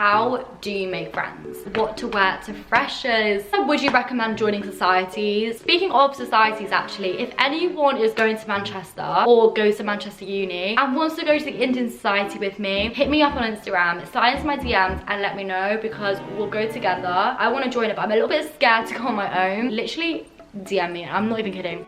how do you make friends? What to wear to freshers? Would you recommend joining societies? Speaking of societies, actually, if anyone is going to Manchester or goes to Manchester Uni and wants to go to the Indian Society with me, hit me up on Instagram, slide into my DMs and let me know, because we'll go together. I want to join it, but I'm a little bit scared to go on my own. Literally DM me, I'm not even kidding.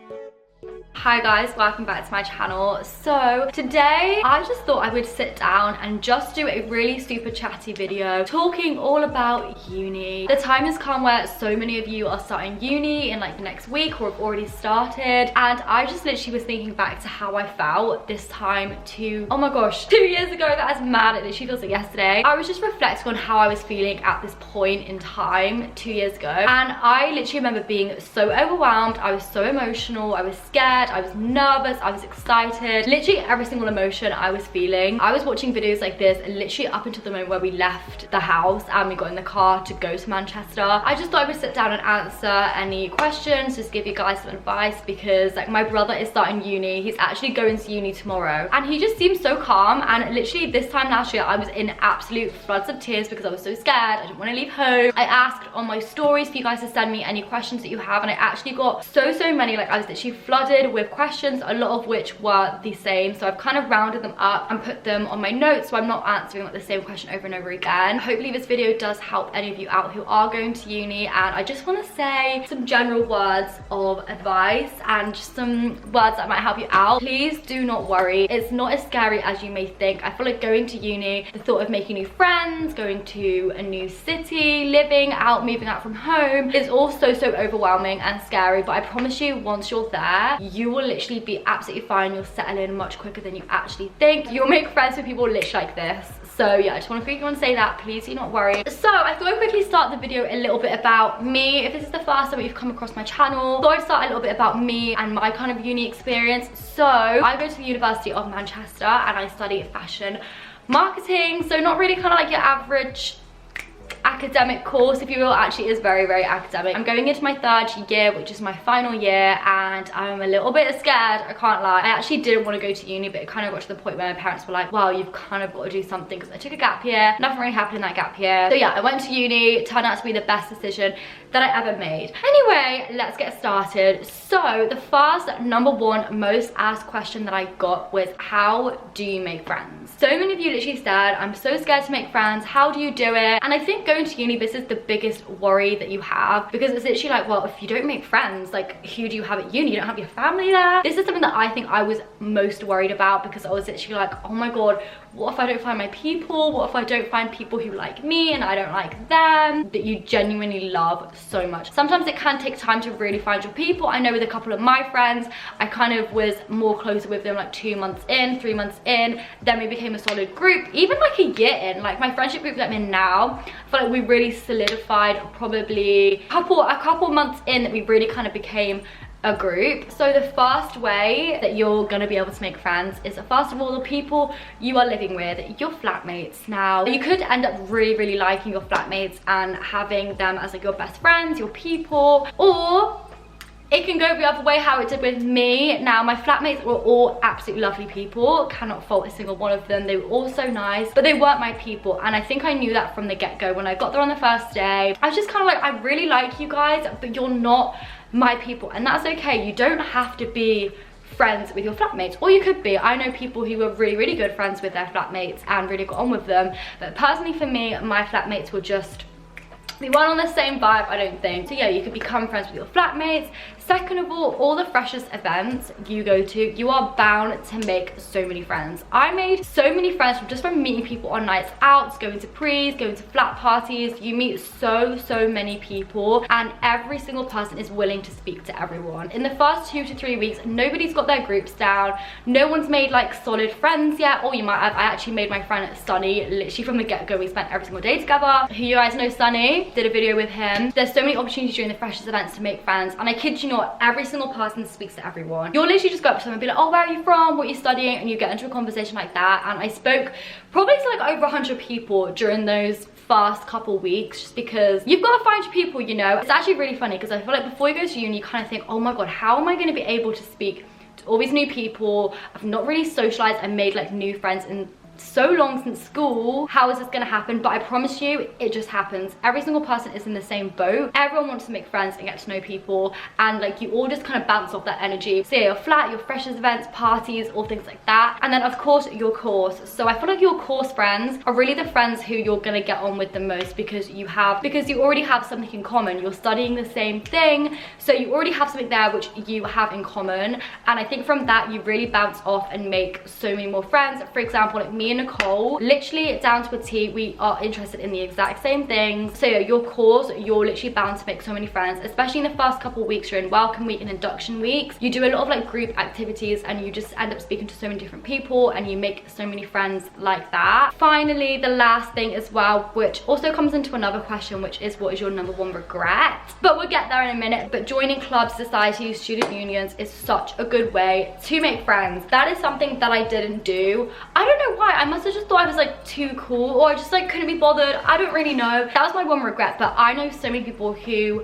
Hi guys, welcome back to my channel. So today I just thought I would sit down and just do a really super chatty video talking all about uni. The time has come where so many of you are starting uni in like the next week or have already started, and I just literally was thinking back to how I felt this time oh my gosh, 2 years ago. That is mad. It literally feels like yesterday. I was just reflecting on how I was feeling at this point in time 2 years ago, and I literally remember being so overwhelmed. I was so emotional, I was scared, I was nervous, I was excited, literally every single emotion I was feeling. I was watching videos like this literally up until the moment where we left the house and we got in the car to go to Manchester. I just thought I would sit down and answer any questions, just give you guys some advice, because like my brother is starting uni. He's actually going to uni tomorrow and he just seems so calm, and literally this time last year I was in absolute floods of tears because I was so scared. I didn't want to leave home. I asked on my stories for you guys to send me any questions that you have, and I actually got so many. Like I was literally flooded with questions, a lot of which were the same, so I've kind of rounded them up and put them on my notes so I'm not answering like the same question over and over again. Hopefully this video does help any of you out who are going to uni, and I just want to say some general words of advice and just some words that might help you out. Please do not worry, it's not as scary as you may think. I feel like going to uni, the thought of making new friends, going to a new city, living out, moving out from home is all so overwhelming and scary, but I promise you, once you're there, you will literally be absolutely fine. You'll settle in much quicker than you actually think. You'll make friends with people literally like this. So yeah, I just want to quickly say that. Please do not worry. So I thought I'd quickly start the video a little bit about me. If this is the first time you've come across my channel, I thought I'd start a little bit about me and my kind of uni experience. So I go to the University of Manchester and I study fashion marketing. So not really kind of like your average academic course, if you will. Actually is very academic. I'm going into my third year, which is my final year, and I'm a little bit scared, I can't lie. I actually didn't want to go to uni, but it kind of got to the point where my parents were like, well, you've kind of got to do something, because I took a gap year. Nothing really happened in that gap year. So yeah, I went to uni. It turned out to be the best decision that I ever made. Anyway, let's get started. So the first #1 most asked question that I got was, how do you make friends? So many of you literally said, I'm so scared to make friends, how do you do it? And I think going to uni, this is the biggest worry that you have, because it's literally like, well, if you don't make friends, like who do you have at uni? You don't have your family there. This is something that I think I was most worried about, because I was literally like, oh my god, what if I don't find my people? What if I don't find people who like me and I don't like them, that you genuinely love so much? Sometimes it can take time to really find your people. I know with a couple of my friends, I kind of was more closer with them like 2 months in, 3 months in, then we became a solid group. Even like a year in, like my friendship group that I'm in now, I feel like we really solidified probably a couple months in, that we really kind of became a group. So the first way that you're gonna be able to make friends is, first of all, the people you are living with, your flatmates. Now you could end up really liking your flatmates and having them as like your best friends, your people, or it can go the other way, how it did with me. Now my flatmates were all absolutely lovely people, cannot fault a single one of them. They were all so nice, but they weren't my people, and I think I knew that from the get-go. When I got there on the first day, I was just kind of like, I really like you guys, but you're not my people, and that's okay. You don't have to be friends with your flatmates, or you could be. I know people who were really good friends with their flatmates and really got on with them, but personally for me, my flatmates were just, we weren't on the same vibe, I don't think. So yeah, you could become friends with your flatmates. Second of all the freshers events you go to, you are bound to make so many friends. I made so many friends just from meeting people on nights out, going to prees, going to flat parties. You meet so many people, and every single person is willing to speak to everyone. In the first 2 to 3 weeks, nobody's got their groups down. No one's made like solid friends yet, or you might have. I actually made my friend Sunny literally from the get-go. We spent every single day together. Who you guys know, Sunny, did a video with him. There's so many opportunities during the freshers events to make friends, and I kid you not, every single person speaks to everyone. You'll literally just go up to them and be like, oh, where are you from, what are you studying, and you get into a conversation like that. And I spoke probably to like over 100 people during those first couple weeks, just because you've got to find your people, you know. It's actually really funny, because I feel like before you go to uni, you kind of think, oh my god, how am I going to be able to speak to all these new people? I've not really socialized and made like new friends in so long since school. How is this gonna happen? But I promise you, it just happens. Every single person is in the same boat. Everyone wants to make friends and get to know people, and like you all just kind of bounce off that energy. So yeah, your flat, your freshers events, parties, all things like that. And then of course your course. So I feel like your course friends are really the friends who you're gonna get on with the most, because you already have something in common. You're studying the same thing, so you already have something there which you have in common. And I think from that you really bounce off and make so many more friends. For example, like me and Nicole, literally down to a T, we are interested in the exact same things. So yeah, your course, you're literally bound to make so many friends, especially in the first couple of weeks. You're in welcome week and induction weeks. You do a lot of like group activities, and you just end up speaking to so many different people, and you make so many friends like that. Finally, the last thing as well, which also comes into another question, which is what is your #1 regret? But we'll get there in a minute. But joining clubs, societies, student unions is such a good way to make friends. That is something that I didn't do. I don't know why. I must have just thought I was like too cool, or I just like couldn't be bothered. I don't really know. That was my one regret. But I know so many people who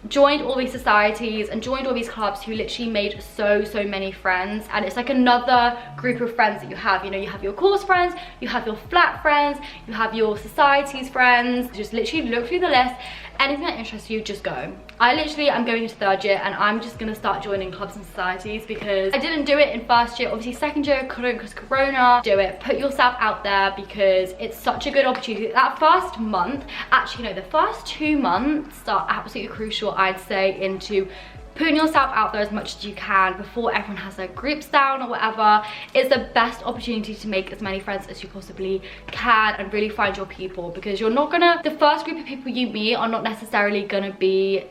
joined all these societies and joined all these clubs who literally made so many friends. And it's like another group of friends that you have. You know, you have your course friends, you have your flat friends, you have your societies friends. Just literally look through the list. Anything that interests you, just go. I literally am going into 3rd year, and I'm just gonna start joining clubs and societies, because I didn't do it in 1st year. Obviously 2nd year couldn't because Corona. Do it. Put yourself out there, because it's such a good opportunity. That first month, actually no, the first 2 months are absolutely crucial, I'd say, into putting yourself out there as much as you can before everyone has their groups down or whatever. It's the best opportunity to make as many friends as you possibly can and really find your people, because you're not gonna, the first group of people you meet are not necessarily gonna be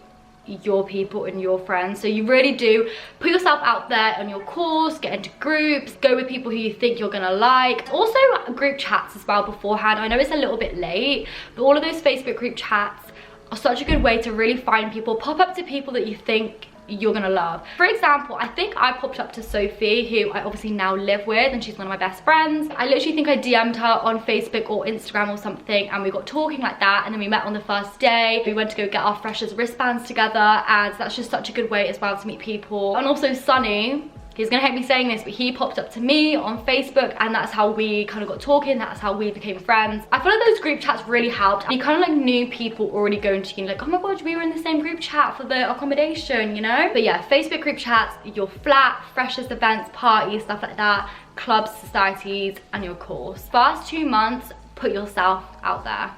your people and your friends. So you really do put yourself out there on your course, get into groups, go with people who you think you're gonna like. Also group chats as well beforehand. I know it's a little bit late, but all of those Facebook group chats are such a good way to really find people. Pop up to people that you think you're gonna love. For example, I think I popped up to Sophie, who I obviously now live with, and she's one of my best friends. I literally think I DM'd her on Facebook or Instagram or something, and we got talking like that, and then we met on the first day. We went to go get our freshers wristbands together, and that's just such a good way as well to meet people. And also Sunny, he's gonna hate me saying this, but he popped up to me on Facebook, and that's how we kind of got talking. That's how we became friends. I feel like those group chats really helped. You kind of like knew people already going to uni, like, oh my god, we were in the same group chat for the accommodation, you know? But yeah, Facebook group chats, your flat, freshers events, parties, stuff like that, clubs, societies, and your course. First 2 months, put yourself out there.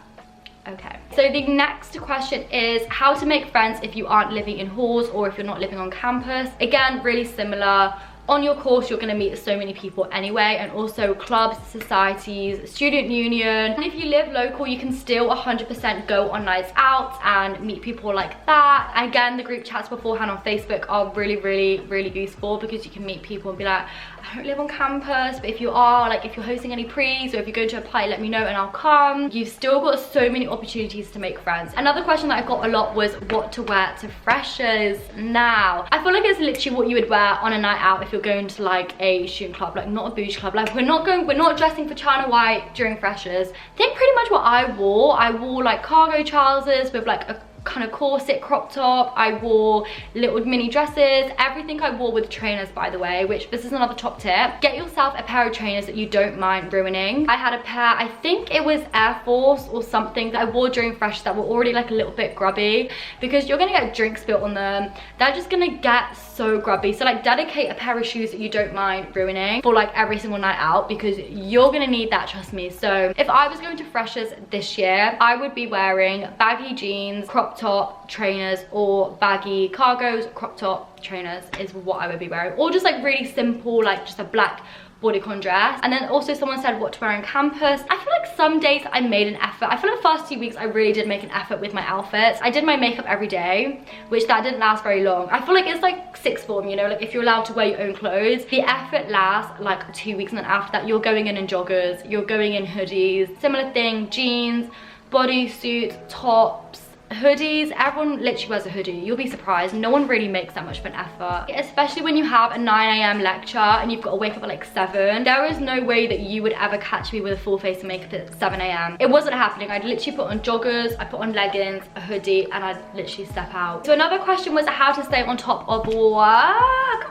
Okay, so the next question is how to make friends if you aren't living in halls or if you're not living on campus. Again, really similar. On your course, you're going to meet so many people anyway, and also clubs, societies, student union. And if you live local, you can still 100% go on nights out and meet people like that. Again, the group chats beforehand on Facebook are really useful, because you can meet people and be like, I don't live on campus, but if you are, like if you're hosting any pre's or if you're going to a party, let me know and I'll come. You've still got so many opportunities to make friends. Another question that I got a lot was what to wear to freshers now. I feel like it's literally what you would wear on a night out if you're going to like a student club, like not a bougie club. Like we're not dressing for China White during freshers. I think pretty much what I wore like cargo trousers with like a kind of corset crop top. I wore little mini dresses. Everything I wore with trainers, by the way, which this is another top tip. Get yourself a pair of trainers that you don't mind ruining. I had a pair, I think it was Air Force or something, that I wore during fresh that were already like a little bit grubby, because you're gonna get drink spilt on them. They're just gonna get so grubby. So like dedicate a pair of shoes that you don't mind ruining for like every single night out, because you're gonna need that, trust me. So if I was going to freshers this year, I would be wearing baggy jeans, crop top, trainers, or baggy cargos, crop top, trainers is what I would be wearing, or just like really simple, like just a black bodycon dress. And then also someone said what to wear on campus. I feel like some days I made an effort. I feel like the first 2 weeks I really did make an effort with my outfits. I did my makeup every day, which that didn't last very long. I feel like it's like sixth form, you know, like if you're allowed to wear your own clothes, the effort lasts like 2 weeks, and then after that you're going in joggers, you're going in hoodies. Similar thing, jeans, bodysuits, tops, hoodies. Everyone literally wears a hoodie. You'll be surprised, no one really makes that much of an effort, especially when you have a 9 AM lecture and you've got to wake up at like 7. There is no way that you would ever catch me with a full face of makeup at 7 AM. It wasn't happening. I'd literally put on joggers, I put on leggings, a hoodie, and I'd literally step out. So another question was how to stay on top of work.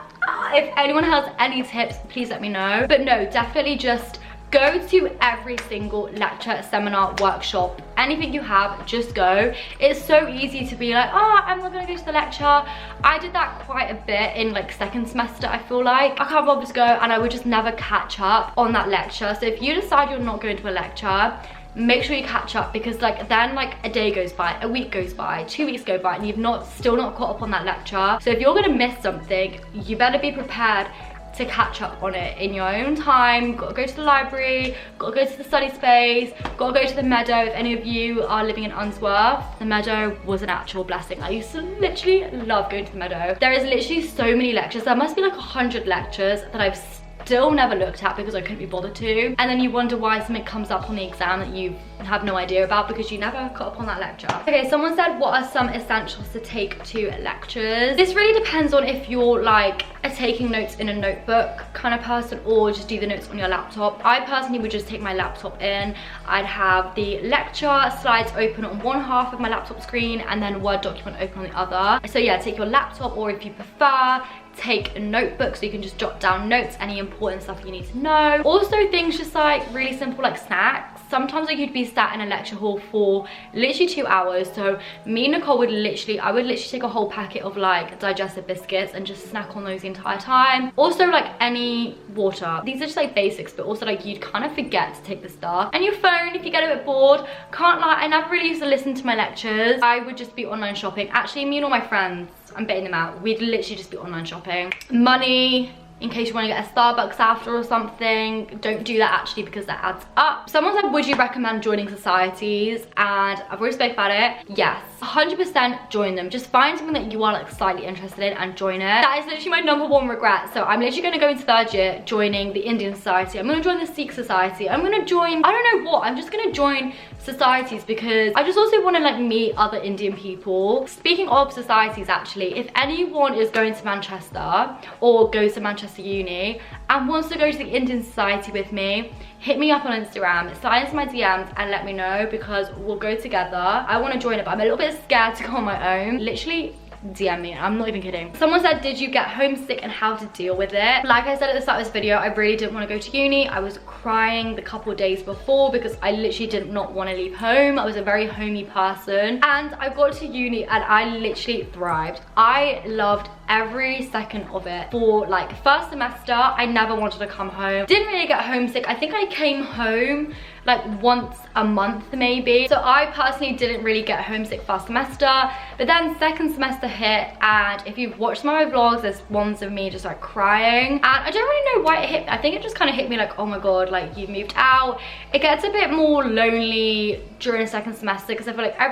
If anyone has any tips, please let me know. But no, definitely just Go to every single lecture, seminar, workshop, anything you have, just go. It's so easy to be like, oh, I'm not gonna go to the lecture. I did that quite a bit in like second semester, I feel like. I can't bother to go, and I would just never catch up on that lecture. So if you decide you're not going to a lecture, make sure you catch up, because like then like a day goes by, a week goes by, 2 weeks go by, and you've still not caught up on that lecture. So if you're gonna miss something, you better be prepared to catch up on it in your own time. Gotta go to the library, gotta go to the study space, gotta go to the Meadow. If any of you are living in Unsworth, the Meadow was an actual blessing. I used to literally love going to the Meadow. There is literally so many lectures. There must be like 100 lectures that I've still never looked at because I couldn't be bothered to, and then you wonder why something comes up on the exam that you have no idea about because you never caught up on that lecture. Okay, someone said, what are some essentials to take to lectures? This really depends on if you're like a taking notes in a notebook kind of person or just do the notes on your laptop. I personally would just take my laptop in. I'd have the lecture slides open on one half of my laptop screen and then Word document open on the other. So yeah, take your laptop, or if you prefer, take a notebook so you can just jot down notes, any important stuff you need to know. Also things just like really simple like snacks. Sometimes like you'd be sat in a lecture hall for literally 2 hours. So me and Nicole would literally, I would literally take a whole packet of like digestive biscuits and just snack on those the entire time. Also like any water. These are just like basics, but also like you'd kind of forget to take the stuff. And your phone if you get a bit bored. Can't lie, I never really used to listen to my lectures. I would just be online shopping. Actually, me and all my friends, I'm betting them out, we'd literally just be online shopping. Money, in case you want to get a Starbucks after or something. Don't do that actually, because that adds up. Someone said, would you recommend joining societies? And I've already spoke about it. Yes, 100% join them. Just find something that you are like slightly interested in and join it. That is literally my #1 regret. So I'm literally going to go into 3rd year joining the Indian Society. I'm going to join the Sikh Society. I'm going to join, I don't know what, I'm just going to join societies because I just also want to like meet other Indian people. Speaking of societies actually, if anyone is going to Manchester or goes to Manchester Uni and wants to go to the Indian Society with me, hit me up on Instagram, slide into my DMs and let me know, because we'll go together. I want to join it, but I'm a little bit scared to go on my own. Literally DM me, I'm not even kidding. Someone said, did you get homesick and how to deal with it? Like I said at the start of this video, I really didn't want to go to uni. I was crying the couple of days before because I literally did not want to leave home. I was a very homey person, and I got to uni and I literally thrived. I loved every second of it. For like 1st semester, I never wanted to come home. Didn't really get homesick. I think I came home like once a month maybe. So I personally didn't really get homesick 1st semester, but then 2nd semester hit, and if you've watched my vlogs, there's ones of me just like crying, and I don't really know why it hit me. I think it just kind of hit me like, oh my god, like you've moved out. It gets a bit more lonely during 2nd semester because I feel like I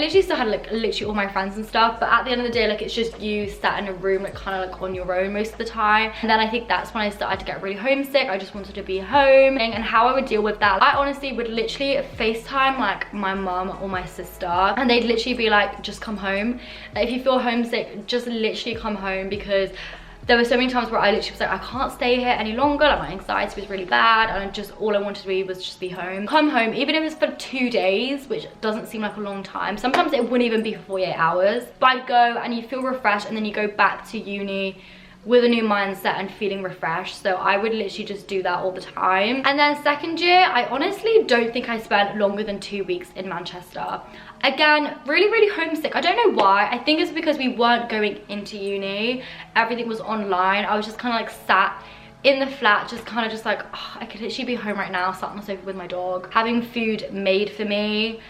literally still had like literally all my friends and stuff, but at the end of the day, like it's just you sat in a room like kind of like on your own most of the time. And then I think that's when I started to get really homesick. I just wanted to be home. And how I would deal with that, I honestly would literally FaceTime like my mum or my sister, and they'd literally be like, just come home. Like, if you feel homesick, just literally come home, because there were so many times where I literally was like, I can't stay here any longer. Like my anxiety was really bad, and all I wanted to do was just be home. Come home, even if it's for 2 days, which doesn't seem like a long time. Sometimes it wouldn't even be for 48 hours. But I'd go and you feel refreshed, and then you go back to uni with a new mindset and feeling refreshed. So I would literally just do that all the time. And then 2nd year, I honestly don't think I spent longer than 2 weeks in Manchester. Again, really homesick. I don't know why. I think it's because we weren't going into uni. Everything was online. I was just kind of like sat in the flat, just kind of just like, oh, I could literally be home right now, sat on the sofa with my dog, having food made for me.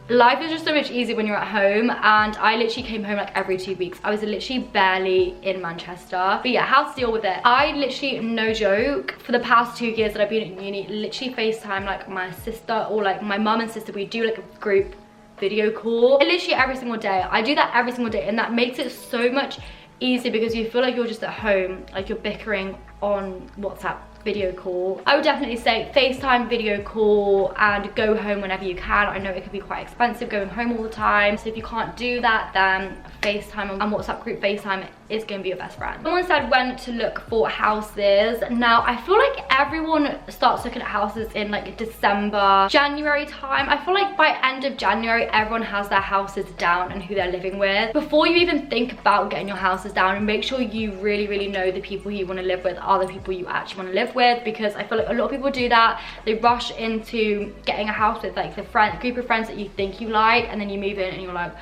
Life is just so much easier when you're at home, and I literally came home like every 2 weeks. I was literally barely in Manchester. But yeah, how to deal with it. I literally, no joke, for the past 2 years that I've been at uni, literally FaceTime like my sister or like my mum and sister. We do like a group video call literally every single day. I do that every single day, and that makes it so much easier because you feel like you're just at home, like you're bickering on WhatsApp video call. I would definitely say FaceTime video call and go home whenever you can. I know it can be quite expensive going home all the time, so if you can't do that, then FaceTime and WhatsApp group FaceTime is going to be your best friend. Someone said when to look for houses. Now, I feel like everyone starts looking at houses in like December, January time. I feel like by end of January, everyone has their houses down and who they're living with. Before you even think about getting your houses down, and make sure you really know the people you want to live with are the people you actually want to live with, because I feel like a lot of people do that. They rush into getting a house with like the group of friends that you think you like, and then you move in and you're like,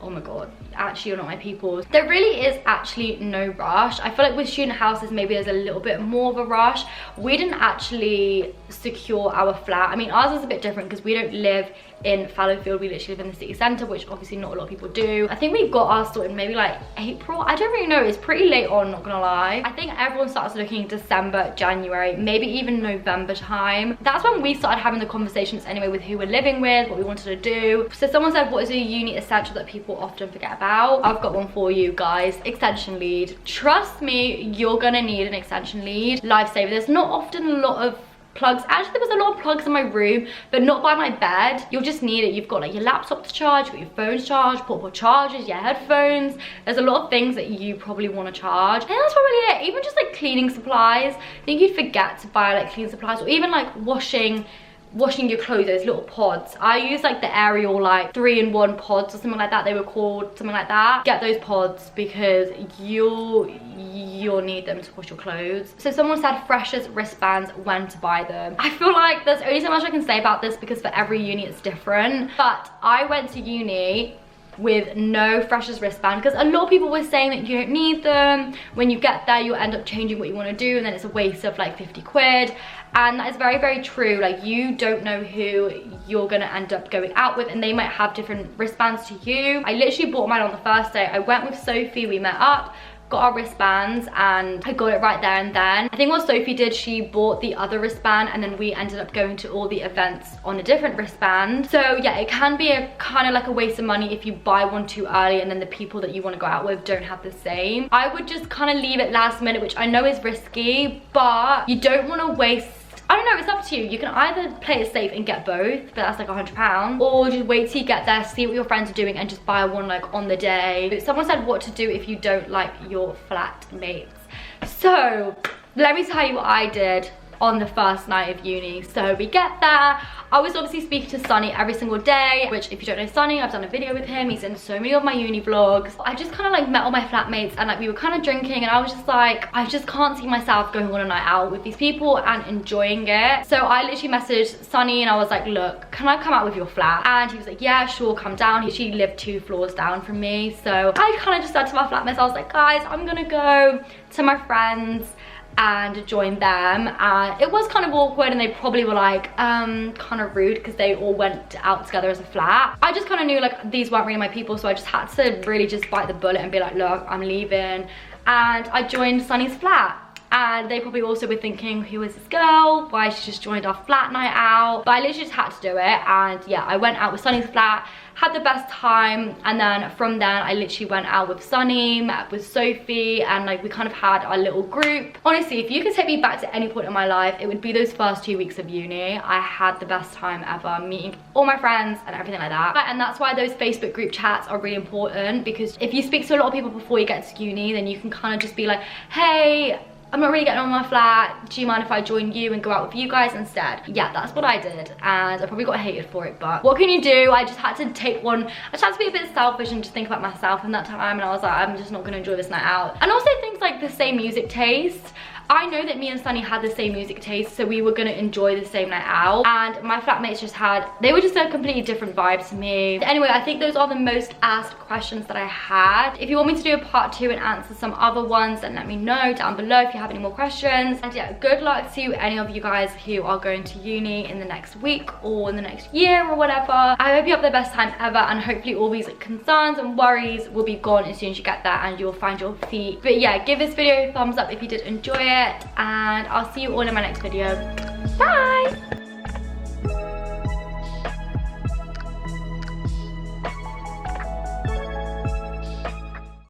oh my god, actually you're not my people. There really is actually no rush. I feel like with student houses, maybe there's a little bit more of a rush. We didn't actually secure our flat. I mean, ours is a bit different because we don't live in Fallowfield. We literally live in the city centre, which obviously not a lot of people do. I think we got ours sorted maybe like April. I don't really know. It's pretty late on, not gonna lie. I think everyone starts looking December, January, maybe even November time. That's when we started having the conversations anyway with who we're living with, what we wanted to do. So someone said, what is a uni essential that people often forget about? I've got one for you guys. Extension lead. Trust me, you're gonna need an extension lead. Lifesaver. There's not often a lot of plugs. Actually, there was a lot of plugs in my room, but not by my bed. You'll just need it. You've got like your laptop to charge, you've got your phones charged, portable chargers, your headphones. There's a lot of things that you probably want to charge. And that's probably it. Even just like cleaning supplies. I think you'd forget to buy like cleaning supplies, or even like washing your clothes, those little pods. I use like the Ariel like 3-in-1 pods or something like that. They were called something like that. Get those pods because you'll need them to wash your clothes. So someone said freshers wristbands, when to buy them. I feel like there's only so much I can say about this because for every uni it's different. But I went to uni with no freshers wristband because a lot of people were saying that you don't need them. When you get there, you'll end up changing what you want to do, and then it's a waste of like 50 quid. And that is very true. Like, you don't know who you're gonna end up going out with, and they might have different wristbands to you. I literally bought mine on the first day. I went with Sophie, we met up, got our wristbands, and I got it right there and then. I think what Sophie did, she bought the other wristband, and then we ended up going to all the events on a different wristband. So yeah, it can be a kind of like a waste of money if you buy one too early and then the people that you want to go out with don't have the same. I would just kind of leave it last minute, which I know is risky, but you don't want to waste, I don't know, it's up to you. You can either play it safe and get both, but that's like £100, or just wait till you get there, see what your friends are doing, and just buy one like on the day. Someone said what to do if you don't like your flatmates. So let me tell you what I did on the first night of uni. So we get there. I was obviously speaking to Sunny every single day, which if you don't know Sunny, I've done a video with him. He's in so many of my uni vlogs. I just kind of like met all my flatmates, and like we were kind of drinking, and I was just like, I just can't see myself going on a night out with these people and enjoying it. So I literally messaged Sunny and I was like, look, can I come out with your flat? And he was like, yeah, sure, come down. She lived 2 floors down from me. So I kind of just said to my flatmates, I was like, guys, I'm gonna go to my friends and join them. And it was kind of awkward, and they probably were like kind of rude because they all went out together as a flat. I just kind of knew like these weren't really my people, so I just had to really just bite the bullet and be like, look, I'm leaving. And I joined Sunny's flat. And they probably also were thinking, who is this girl? Why she just joined our flat night out? But I literally just had to do it. And yeah, I went out with Sunny's flat, had the best time, and then from then I literally went out with Sunny, met with Sophie, and like we kind of had our little group. Honestly, if you could take me back to any point in my life, it would be those first 2 weeks of uni. I had the best time ever, meeting all my friends and everything like that. And that's why those Facebook group chats are really important, because if you speak to a lot of people before you get to uni, then you can kind of just be like, hey, I'm not really getting on my flat, do you mind if I join you and go out with you guys instead? Yeah, that's what I did, and I probably got hated for it, but what can you do? I just had to take one. I just had to be a bit selfish and just think about myself in that time, and I was like, I'm just not gonna enjoy this night out. And also things like the same music taste. I know that me and Sunny had the same music taste, so we were gonna enjoy the same night out, and my flatmates just had, they were just a completely different vibe to me. Anyway, I think those are the most asked questions that I had. If you want me to do a part 2 and answer some other ones, then let me know down below if you have any more questions. And yeah, good luck to any of you guys who are going to uni in the next week or in the next year or whatever. I hope you have the best time ever, and hopefully all these concerns and worries will be gone as soon as you get there and you'll find your feet. But yeah, give this video a thumbs up if you did enjoy it, and I'll see you all in my next video. Bye!